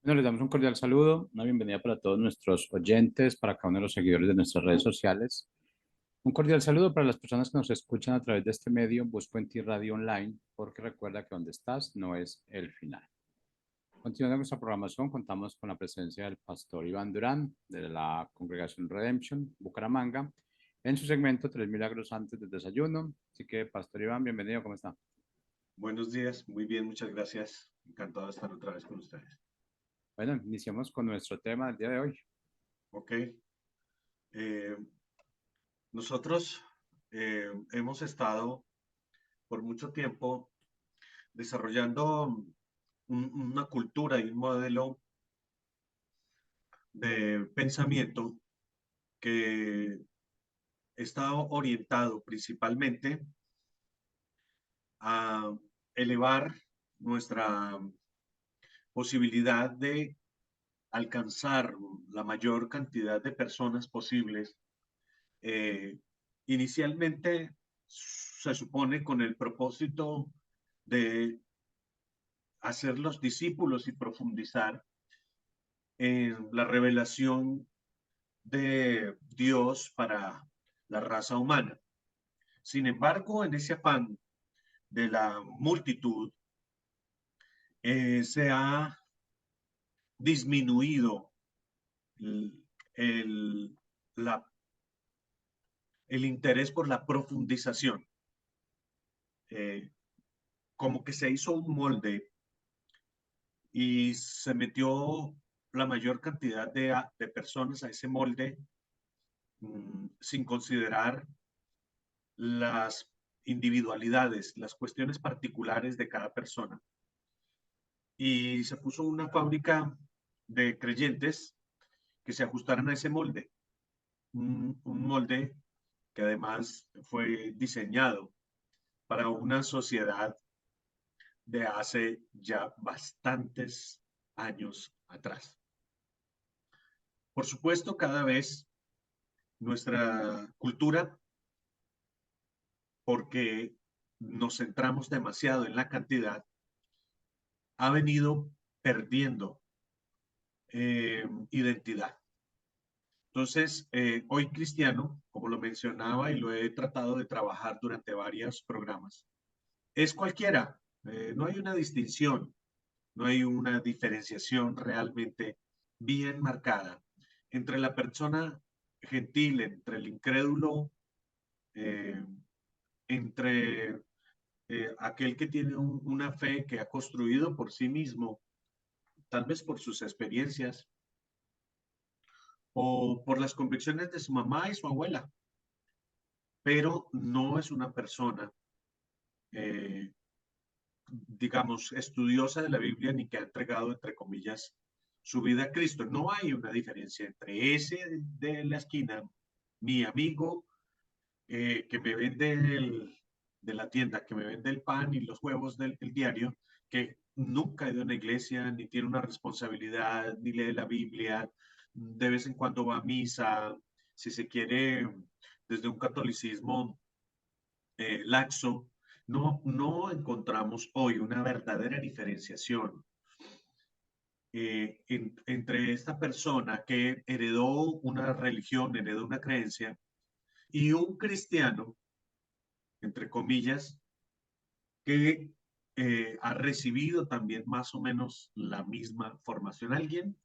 Bueno, les damos un cordial saludo, una bienvenida para todos nuestros oyentes, para cada uno de los seguidores de nuestras redes sociales. Un cordial saludo para las personas que nos escuchan a través de este medio, Busco en Ti Radio Online, porque recuerda que donde estás no es el final. Continuando nuestra programación, contamos con la presencia del pastor Iván Durán, de la Congregación Redemption, Bucaramanga, en su segmento Tres Milagros antes del desayuno. Así que, pastor Iván, bienvenido, ¿cómo está? Buenos días, muy bien, muchas gracias. Encantado de estar otra vez con ustedes. Bueno, iniciamos con nuestro tema del día de hoy. Ok, eh, nosotros hemos estado por mucho tiempo desarrollando una cultura y un modelo de pensamiento que está orientado principalmente a elevar nuestra posibilidad de alcanzar la mayor cantidad de personas posibles. Eh, Inicialmente se supone con el propósito de hacer los discípulos y profundizar en la revelación de Dios para la raza humana. Sin embargo, en ese afán de la multitud, se ha disminuido el, el, la, el interés por la profundización. Eh, Como que se hizo un molde y se metió la mayor cantidad de personas a ese molde, sin considerar las individualidades, las cuestiones particulares de cada persona. Y se puso una fábrica de creyentes que se ajustaran a ese molde, un molde que además fue diseñado para una sociedad de hace ya bastantes años atrás. Por supuesto, cada vez nuestra cultura, porque nos centramos demasiado en la cantidad, ha venido perdiendo identidad. Entonces, hoy cristiano, como lo mencionaba y lo he tratado de trabajar durante varios programas, es cualquiera. No hay una distinción, no hay una diferenciación realmente bien marcada entre la persona gentil, entre el incrédulo, eh, entre aquel que tiene una fe que ha construido por sí mismo, tal vez por sus experiencias o por las convicciones de su mamá y su abuela, pero no es una persona, eh, digamos, estudiosa de la Biblia ni que ha entregado, entre comillas, su vida a Cristo. No hay una diferencia entre ese de la esquina, mi amigo que me vende de la tienda, que me vende el pan y los huevos del diario, que nunca ha ido a una iglesia, ni tiene una responsabilidad, ni lee la Biblia, de vez en cuando va a misa, si se quiere, desde un catolicismo laxo. No encontramos hoy una verdadera diferenciación entre esta persona que heredó una religión, heredó una creencia, y un cristiano, entre comillas, que ha recibido también más o menos la misma formación. Alguien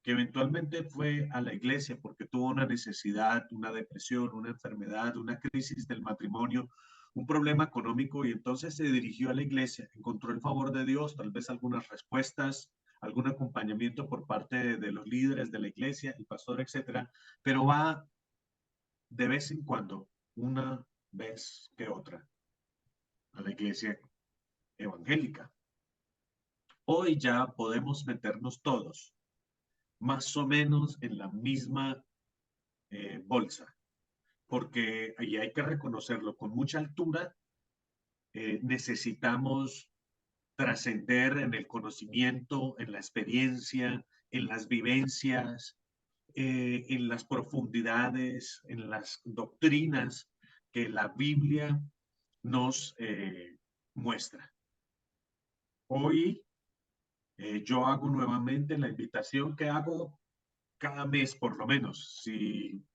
que eventualmente fue a la iglesia porque tuvo una necesidad, una depresión, una enfermedad, una crisis del matrimonio, un problema económico y entonces se dirigió a la iglesia, encontró el favor de Dios, tal vez algunas respuestas, algún acompañamiento por parte de los líderes de la iglesia, el pastor, etcétera, pero va de vez en cuando, una vez que otra, a la iglesia evangélica. Hoy ya podemos meternos todos más o menos en la misma bolsa, porque ahí hay que reconocerlo con mucha altura. Necesitamos trascender en el conocimiento, en la experiencia, en las vivencias, en las profundidades, en las doctrinas que la Biblia nos muestra. Hoy Yo hago nuevamente la invitación que hago cada mes, por lo menos, si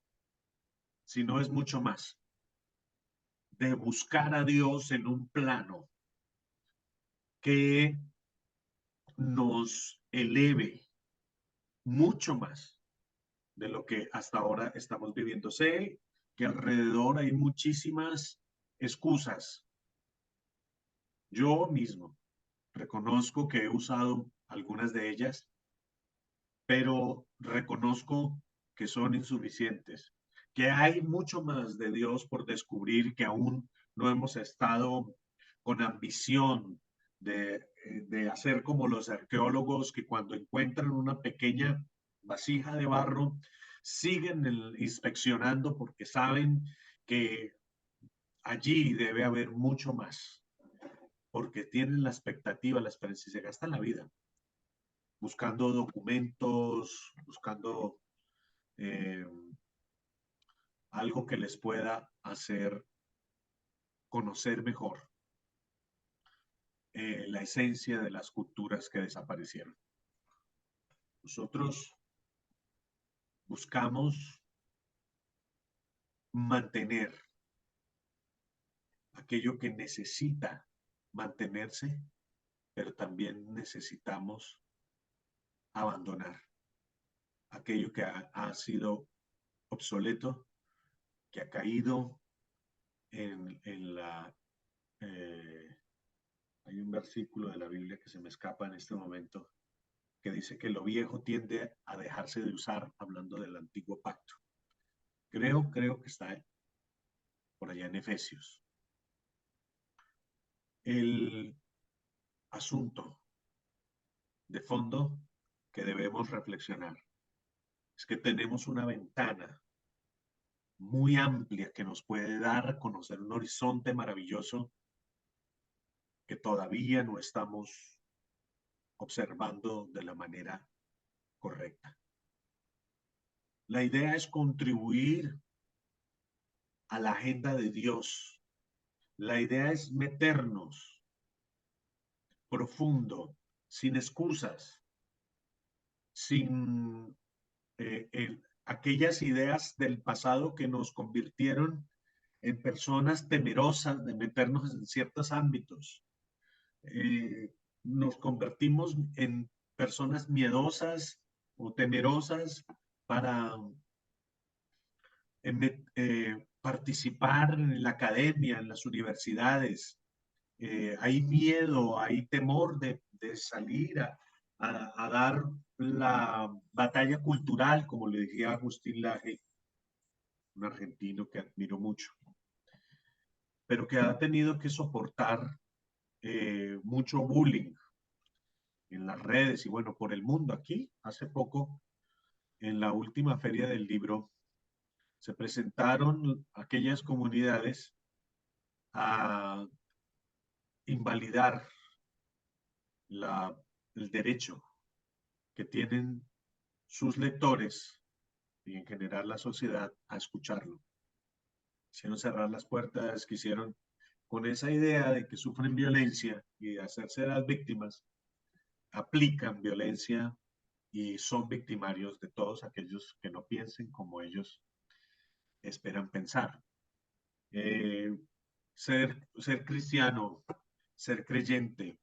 no es mucho más, de buscar a Dios en un plano que nos eleve mucho más de lo que hasta ahora estamos viviendo. Sé que alrededor hay muchísimas excusas. Yo mismo reconozco que he usado algunas de ellas, pero reconozco que son insuficientes, que hay mucho más de Dios por descubrir, que aún no hemos estado con ambición de hacer como los arqueólogos que cuando encuentran una pequeña vasija de barro, siguen inspeccionando porque saben que allí debe haber mucho más, porque tienen la expectativa, la esperanza y se gastan la vida buscando documentos, buscando eh, algo que les pueda hacer conocer mejor la esencia de las culturas que desaparecieron. Nosotros buscamos mantener aquello que necesita mantenerse, pero también necesitamos abandonar aquello que ha sido obsoleto, que ha caído en la... hay un versículo de la Biblia que se me escapa en este momento, que dice que lo viejo tiende a dejarse de usar, hablando del antiguo pacto. Creo que está por allá en Efesios. El asunto de fondo que debemos reflexionar es que tenemos una ventana muy amplia que nos puede dar a conocer un horizonte maravilloso que todavía no estamos observando de la manera correcta. La idea es contribuir a la agenda de Dios. La idea es meternos profundo, sin excusas, sin aquellas ideas del pasado que nos convirtieron en personas temerosas de meternos en ciertos ámbitos. Nos convertimos en personas miedosas o temerosas para participar en la academia, en las universidades. Hay miedo, hay temor de salir a dar la batalla cultural, como le decía Agustín Laje, un argentino que admiro mucho, pero que ha tenido que soportar mucho bullying en las redes y bueno, por el mundo. Aquí, hace poco, en la última feria del libro, se presentaron aquellas comunidades a invalidar el derecho que tienen sus lectores y en general la sociedad a escucharlo. Quisieron cerrar las puertas, quisieron, con esa idea de que sufren violencia y de hacerse las víctimas, aplican violencia y son victimarios de todos aquellos que no piensen como ellos esperan pensar. Ser cristiano, ser creyente,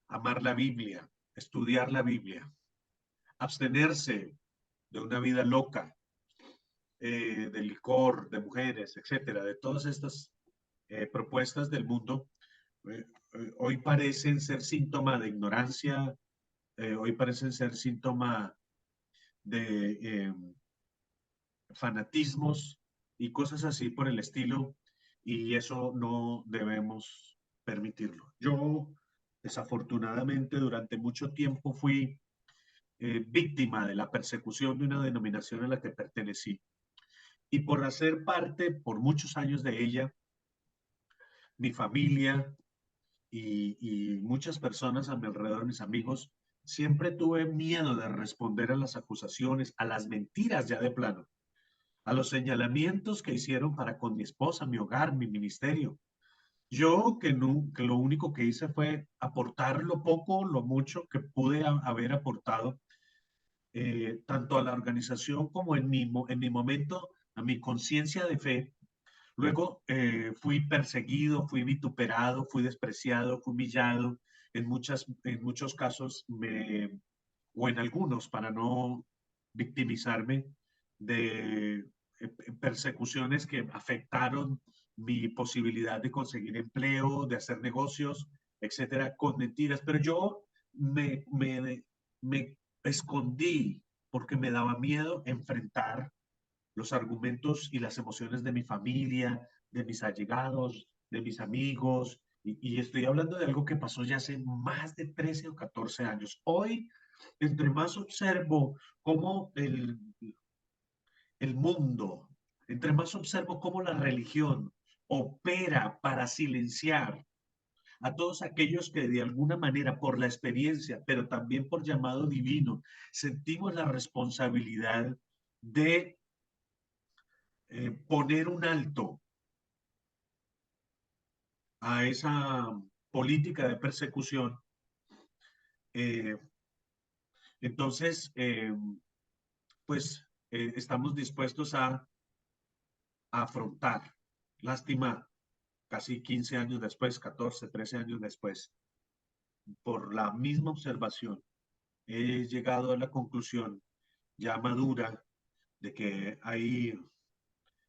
amar la Biblia, estudiar la Biblia, abstenerse de una vida loca, de licor, de mujeres, etcétera, de todas estas propuestas del mundo, hoy parecen ser síntoma de ignorancia, hoy parecen ser síntoma de fanatismos y cosas así por el estilo, y eso no debemos permitirlo. Yo, desafortunadamente, durante mucho tiempo fui víctima de la persecución de una denominación a la que pertenecí. Y por hacer parte por muchos años de ella, mi familia y muchas personas a mi alrededor, mis amigos, siempre tuve miedo de responder a las acusaciones, a las mentiras ya de plano, a los señalamientos que hicieron para con mi esposa, mi hogar, mi ministerio. Yo que lo único que hice fue aportar lo poco, lo mucho que pude haber aportado, tanto a la organización como en mi momento, a mi conciencia de fe. Luego fui perseguido, fui vituperado, fui despreciado, fui humillado. En muchos casos, o en algunos, para no victimizarme, de persecuciones que afectaron mi posibilidad de conseguir empleo, de hacer negocios, etcétera, con mentiras. Pero yo me escondí porque me daba miedo enfrentar los argumentos y las emociones de mi familia, de mis allegados, de mis amigos. Y estoy hablando de algo que pasó ya hace más de 13 o 14 años. Hoy, entre más observo cómo el mundo, entre más observo cómo la religión opera para silenciar a todos aquellos que de alguna manera, por la experiencia, pero también por llamado divino, sentimos la responsabilidad de poner un alto a esa política de persecución. eh, entonces, pues estamos dispuestos a afrontar. Lástima, casi 15 años después, 14, 13 años después, por la misma observación, he llegado a la conclusión ya madura de que hay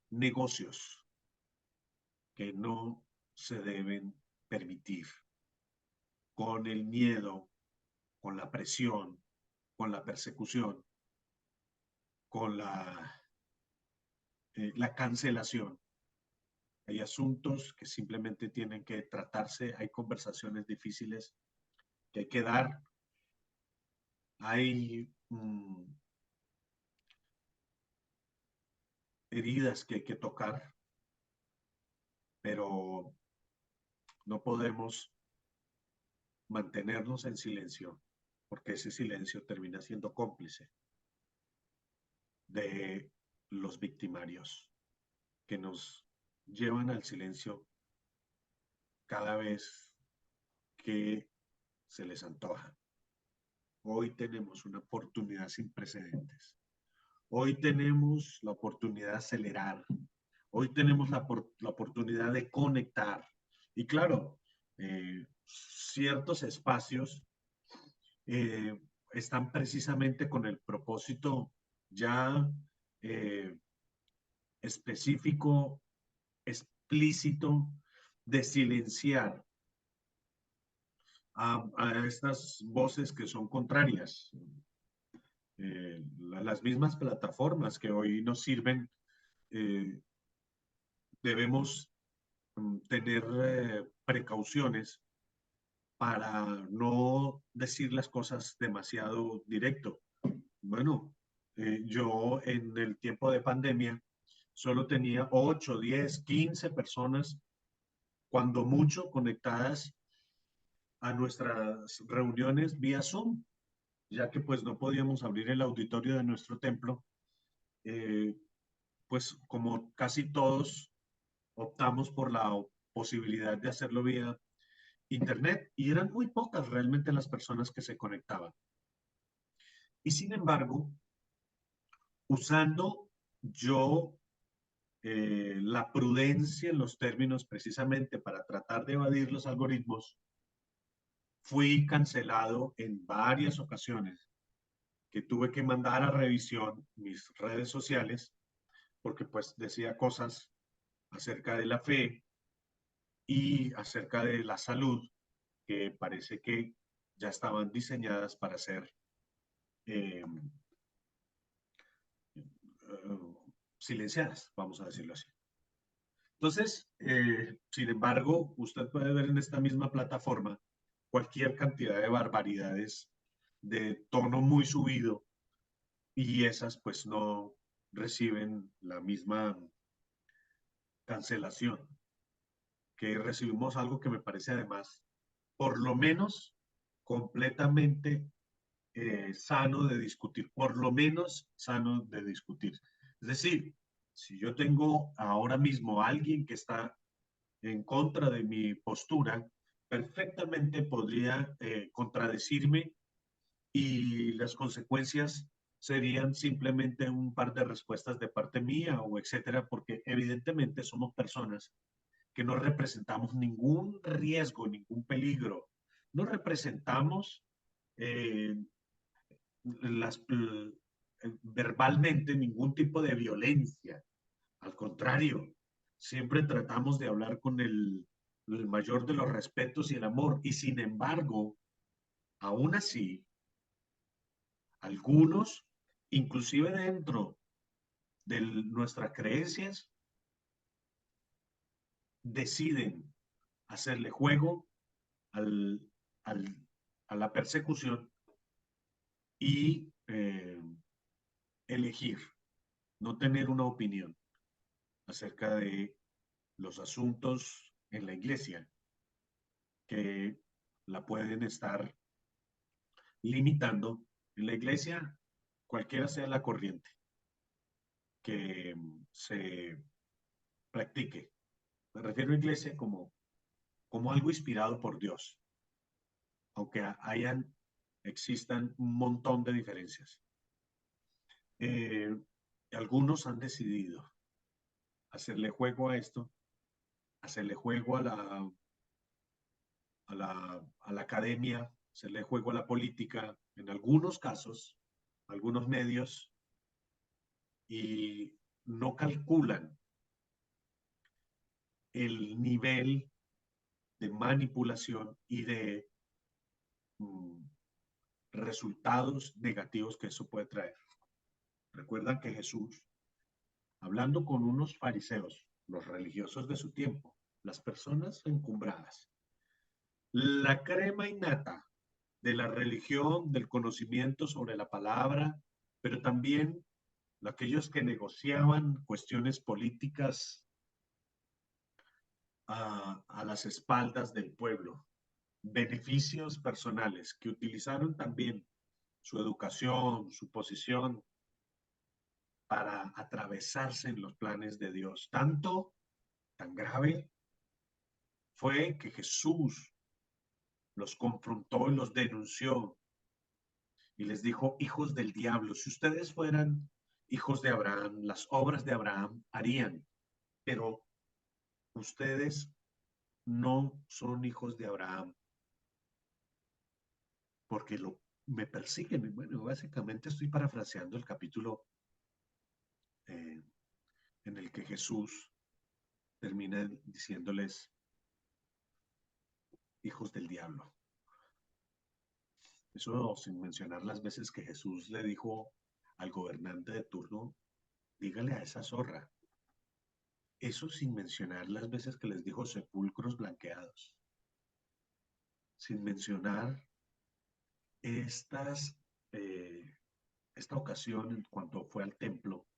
negocios que no se deben permitir con el miedo, con la presión, con la persecución, con la cancelación. Hay asuntos que simplemente tienen que tratarse, hay conversaciones difíciles que hay que dar, hay heridas que hay que tocar, pero no podemos mantenernos en silencio, porque ese silencio termina siendo cómplice de los victimarios que nos llevan al silencio cada vez que se les antoja. Hoy tenemos una oportunidad sin precedentes. Hoy tenemos la oportunidad de acelerar. Hoy tenemos la oportunidad de conectar. Y claro, ciertos espacios eh, están precisamente con el propósito ya eh, específico, explícito, de silenciar a estas voces que son contrarias. Las mismas plataformas que hoy nos sirven, eh, debemos tener precauciones para no decir las cosas demasiado directo. Bueno, yo en el tiempo de pandemia solo tenía 8, 10, 15 personas, cuando mucho, conectadas a nuestras reuniones vía Zoom, ya que pues no podíamos abrir el auditorio de nuestro templo. eh, pues como casi todos optamos por la posibilidad de hacerlo vía internet y eran muy pocas realmente las personas que se conectaban. Y sin embargo, usando yo la prudencia en los términos precisamente para tratar de evadir los algoritmos, fui cancelado en varias ocasiones que tuve que mandar a revisión mis redes sociales porque pues decía cosas acerca de la fe y acerca de la salud que parece que ya estaban diseñadas para ser eh, silenciadas, vamos a decirlo así. Entonces, sin embargo, usted puede ver en esta misma plataforma cualquier cantidad de barbaridades de tono muy subido y esas pues no reciben la misma cancelación, que recibimos algo que me parece además, por lo menos, completamente sano de discutir, por lo menos sano de discutir. Es decir, si yo tengo ahora mismo a alguien que está en contra de mi postura, perfectamente podría contradecirme y las consecuencias serían simplemente un par de respuestas de parte mía o etcétera, porque evidentemente somos personas que no representamos ningún riesgo, ningún peligro, no representamos eh, las, verbalmente ningún tipo de violencia. Al contrario, siempre tratamos de hablar con el mayor de los respetos y el amor. Y sin embargo, aún así, algunos, inclusive dentro de nuestras creencias, deciden hacerle juego al, al, a la persecución y elegir no tener una opinión acerca de los asuntos en la iglesia que la pueden estar limitando en la iglesia, cualquiera sea la corriente que se practique. Me refiero a iglesia como algo inspirado por Dios, aunque existan un montón de diferencias. Algunos han decidido hacerle juego a esto, hacerle juego a la academia, hacerle juego a la política, en algunos casos, algunos medios, y no calculan el nivel de manipulación y de mm, resultados negativos que eso puede traer. Recuerdan que Jesús, hablando con unos fariseos, los religiosos de su tiempo, las personas encumbradas, la crema innata de la religión, del conocimiento sobre la palabra, pero también aquellos que negociaban cuestiones políticas a las espaldas del pueblo, beneficios personales, que utilizaron también su educación, su posición para atravesarse en los planes de Dios. Tan grave fue que Jesús los confrontó y los denunció y les dijo, hijos del diablo, si ustedes fueran hijos de Abraham, las obras de Abraham harían, pero ustedes no son hijos de Abraham porque me persiguen. Bueno, básicamente estoy parafraseando el capítulo eh, en el que Jesús termina diciéndoles hijos del diablo. Eso sin mencionar las veces que Jesús le dijo al gobernante de turno, dígale a esa zorra. Eso sin mencionar las veces que les dijo sepulcros blanqueados. Sin mencionar estas, eh, esta ocasión en cuanto fue al templo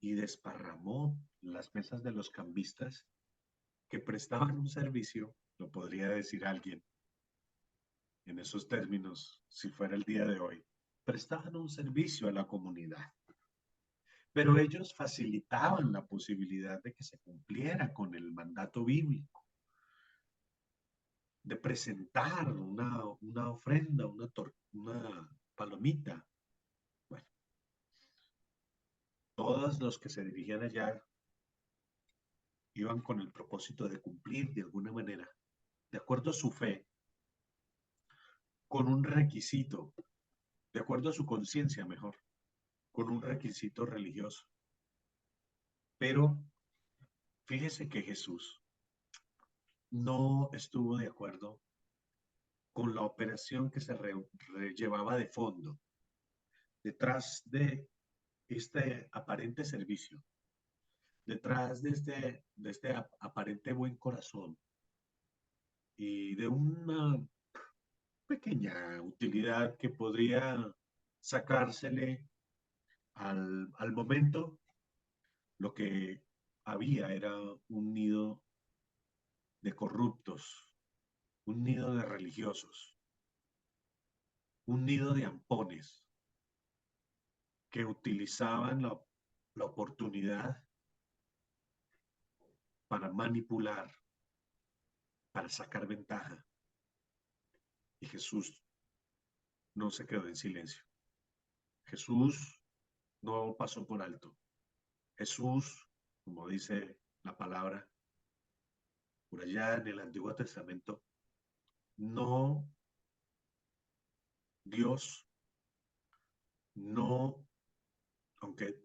y desparramó las mesas de los cambistas que prestaban un servicio, lo podría decir alguien en esos términos, si fuera el día de hoy, prestaban un servicio a la comunidad. Pero ellos facilitaban la posibilidad de que se cumpliera con el mandato bíblico, de presentar una ofrenda, una palomita. Bueno, todos los que se dirigían allá iban con el propósito de cumplir de alguna manera, de acuerdo a su fe, con un requisito, de acuerdo a su conciencia mejor, con un requisito religioso. Pero fíjese que Jesús no estuvo de acuerdo con la operación que se llevaba de fondo detrás de este aparente servicio, detrás de este aparente buen corazón y de una pequeña utilidad que podría sacársele al momento. Lo que había era un nido de corruptos, un nido de religiosos, un nido de ampones que utilizaban la oportunidad para manipular, para sacar ventaja. Y Jesús no se quedó en silencio. Jesús no pasó por alto. Jesús, como dice la palabra, por allá en el Antiguo Testamento, no, Dios, no,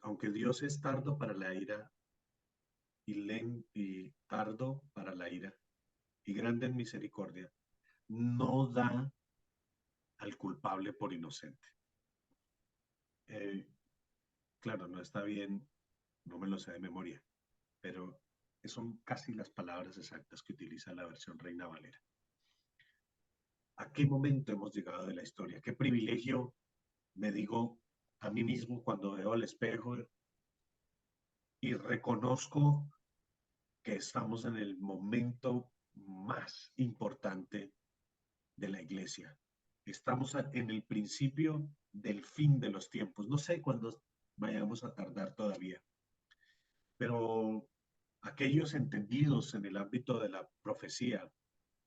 aunque Dios es tardo para la ira y tardo para la ira y grande en misericordia, no da al culpable por inocente. Claro, no está bien, no me lo sé de memoria, pero son casi las palabras exactas que utiliza la versión Reina Valera. ¿A qué momento hemos llegado de la historia? ¿Qué privilegio me digo a mí mismo cuando veo al espejo y reconozco que estamos en el momento más importante de la iglesia? Estamos en el principio del fin de los tiempos. No sé cuándo vayamos a tardar todavía, pero aquellos entendidos en el ámbito de la profecía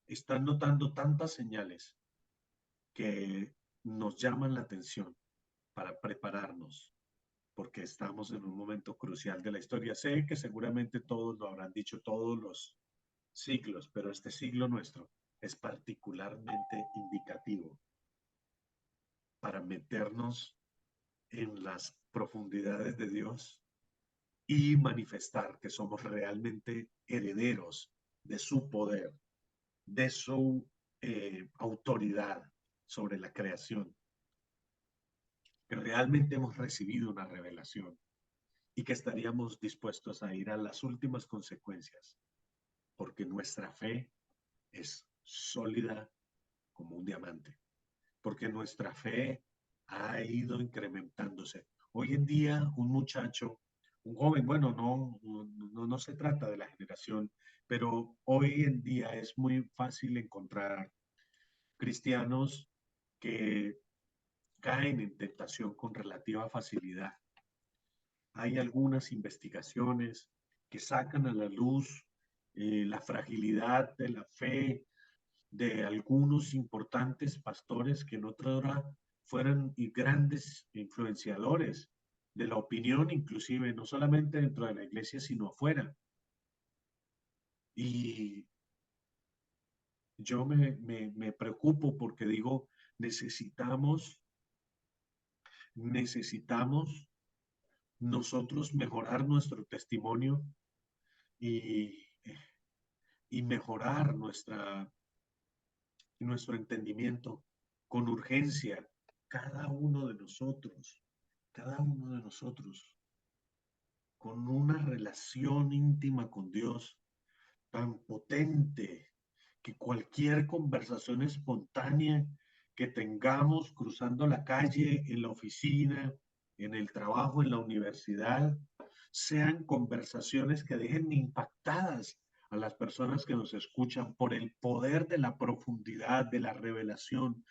están notando tantas señales que nos llaman la atención para prepararnos, porque estamos en un momento crucial de la historia. Sé que seguramente todos lo habrán dicho, todos los siglos, pero este siglo nuestro es particularmente indicativo para meternos en las profundidades de Dios y manifestar que somos realmente herederos de su poder, de su autoridad sobre la creación, que realmente hemos recibido una revelación y que estaríamos dispuestos a ir a las últimas consecuencias, porque nuestra fe es sólida como un diamante, porque nuestra fe ha ido incrementándose. Hoy en día, un muchacho, un joven, bueno, no se trata de la generación, pero hoy en día es muy fácil encontrar cristianos que caen en tentación con relativa facilidad. Hay algunas investigaciones que sacan a la luz la fragilidad de la fe de algunos importantes pastores que en otra hora fueran grandes influenciadores de la opinión, inclusive no solamente dentro de la iglesia, sino afuera. Y yo me preocupo porque digo, necesitamos nosotros mejorar nuestro testimonio y, y mejorar nuestro entendimiento con urgencia, cada uno de nosotros, cada uno de nosotros, con una relación íntima con Dios tan potente que cualquier conversación espontánea que tengamos cruzando la calle, en la oficina, en el trabajo, en la universidad, sean conversaciones que dejen impactadas a las personas que nos escuchan por el poder de la profundidad, de la revelación,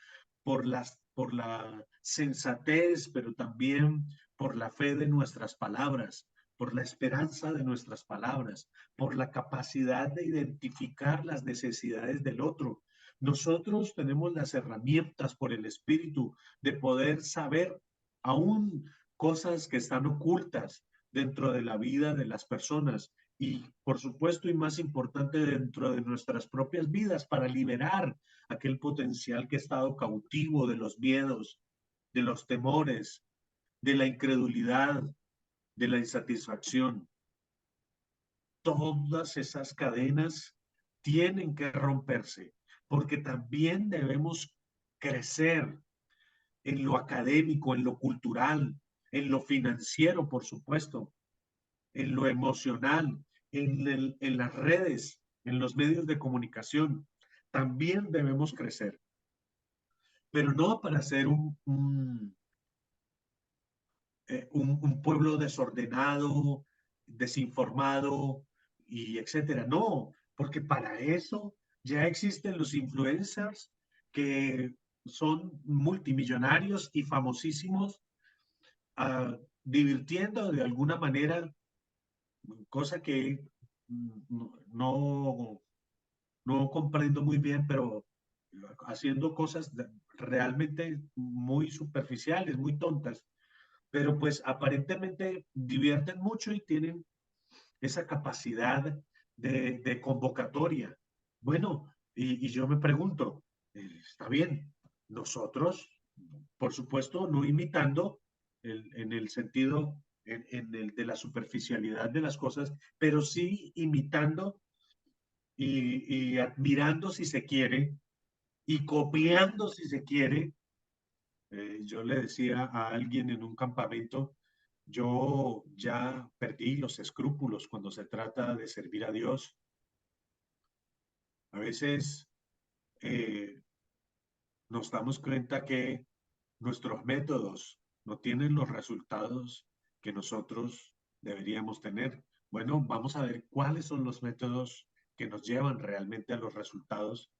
por la sensatez, pero también por la fe de nuestras palabras, por la esperanza de nuestras palabras, por la capacidad de identificar las necesidades del otro. Nosotros tenemos las herramientas por el Espíritu de poder saber aún cosas que están ocultas dentro de la vida de las personas y, por supuesto, y más importante, dentro de nuestras propias vidas para liberar aquel potencial que ha estado cautivo de los miedos, de los temores, de la incredulidad, de la insatisfacción. Todas esas cadenas tienen que romperse, porque también debemos crecer en lo académico, en lo cultural, en lo financiero, por supuesto, en lo emocional, en las redes, en los medios de comunicación. También debemos crecer, pero no para ser un pueblo desordenado, desinformado y etcétera. No, porque para eso ya existen los influencers que son multimillonarios y famosísimos, divirtiendo de alguna manera, cosa que no, no comprendo muy bien, pero haciendo cosas realmente muy superficiales, muy tontas, pero pues aparentemente divierten mucho y tienen esa capacidad de convocatoria. Bueno, y yo me pregunto, está bien, nosotros, por supuesto, no imitando en el sentido, en el de la superficialidad de las cosas, pero sí imitando y admirando si se quiere y copiando si se quiere. Yo le decía a alguien en un campamento, yo ya perdí los escrúpulos cuando se trata de servir a Dios. A veces eh, nos damos cuenta que nuestros métodos no tienen los resultados que nosotros deberíamos tener. Bueno, vamos a ver cuáles son los métodos que nos llevan realmente a los resultados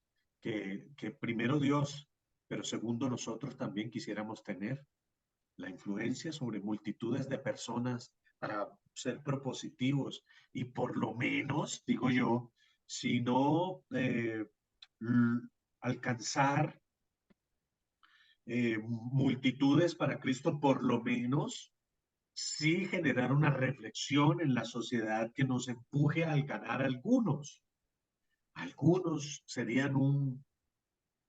que primero Dios, pero segundo nosotros también quisiéramos tener. La influencia sobre multitudes de personas para ser propositivos y por lo menos, digo yo, si no alcanzar multitudes para Cristo, por lo menos sí generar una reflexión en la sociedad que nos empuje a ganar algunos. Algunos serían un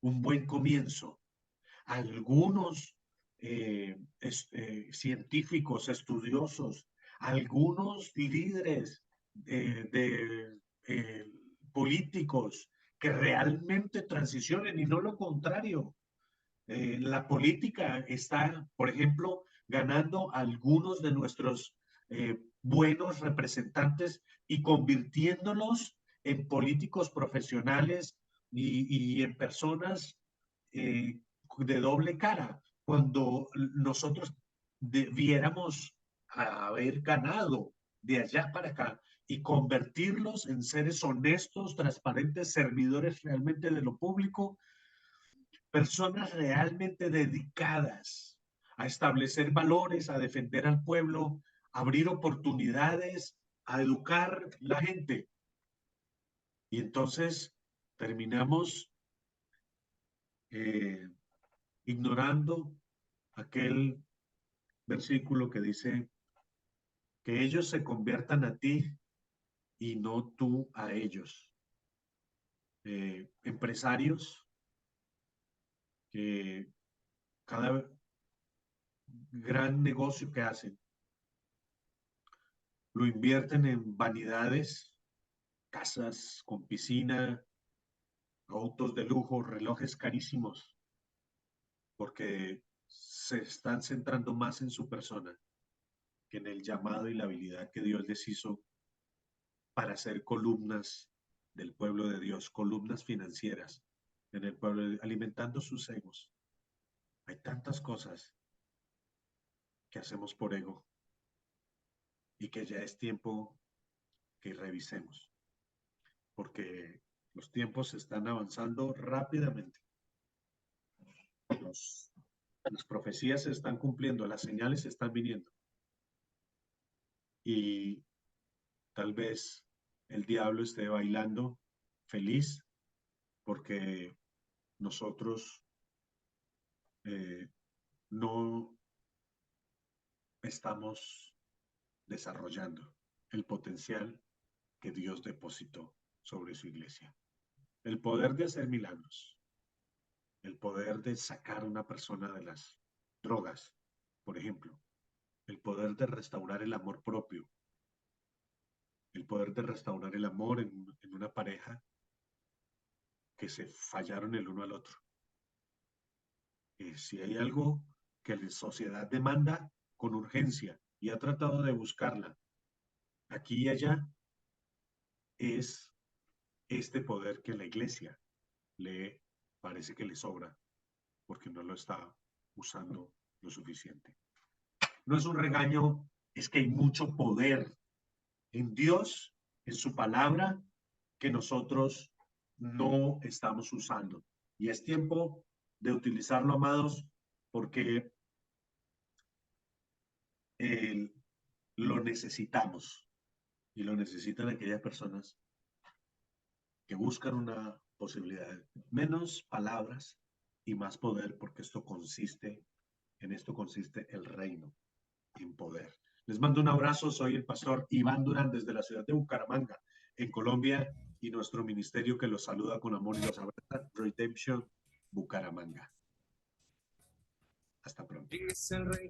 buen comienzo. Algunos científicos, estudiosos, algunos líderes de políticos que realmente transicionen y no lo contrario. La política está, por ejemplo, ganando algunos de nuestros buenos representantes y convirtiéndolos en políticos profesionales y en personas eh, de doble cara, cuando nosotros debiéramos haber ganado de allá para acá y convertirlos en seres honestos, transparentes, servidores realmente de lo público, personas realmente dedicadas a establecer valores, a defender al pueblo, a abrir oportunidades, a educar la gente. Y entonces terminamos eh, ignorando aquel versículo que dice que ellos se conviertan a ti y no tú a ellos. Empresarios que cada gran negocio que hacen lo invierten en vanidades, casas con piscina, autos de lujo, relojes carísimos, porque se están centrando más en su persona que en el llamado y la habilidad que Dios les hizo para ser columnas del pueblo de Dios, columnas financieras en el pueblo, alimentando sus egos. Hay tantas cosas que hacemos por ego y que ya es tiempo que revisemos, porque los tiempos están avanzando rápidamente. Las profecías se están cumpliendo, las señales se están viniendo. Y tal vez el diablo esté bailando feliz porque nosotros no estamos desarrollando el potencial que Dios depositó sobre su iglesia. El poder de hacer milagros, el poder de sacar a una persona de las drogas, por ejemplo, el poder de restaurar el amor propio, el poder de restaurar el amor en una pareja que se fallaron el uno al otro. Si hay algo que la sociedad demanda con urgencia y ha tratado de buscarla aquí y allá, es este poder que la iglesia le parece que le sobra porque no lo está usando lo suficiente. No es un regaño, es que hay mucho poder en Dios, en su palabra, que nosotros no estamos usando. Y es tiempo de utilizarlo, amados, porque lo necesitamos. y lo necesitan aquellas personas que buscan una posibilidad. Menos palabras y más poder, porque en esto consiste el reino, en poder. Les mando un abrazo, soy el pastor Iván Durán desde la ciudad de Bucaramanga, en Colombia, y nuestro ministerio que los saluda con amor y los abraza, Redemption Bucaramanga. Hasta pronto.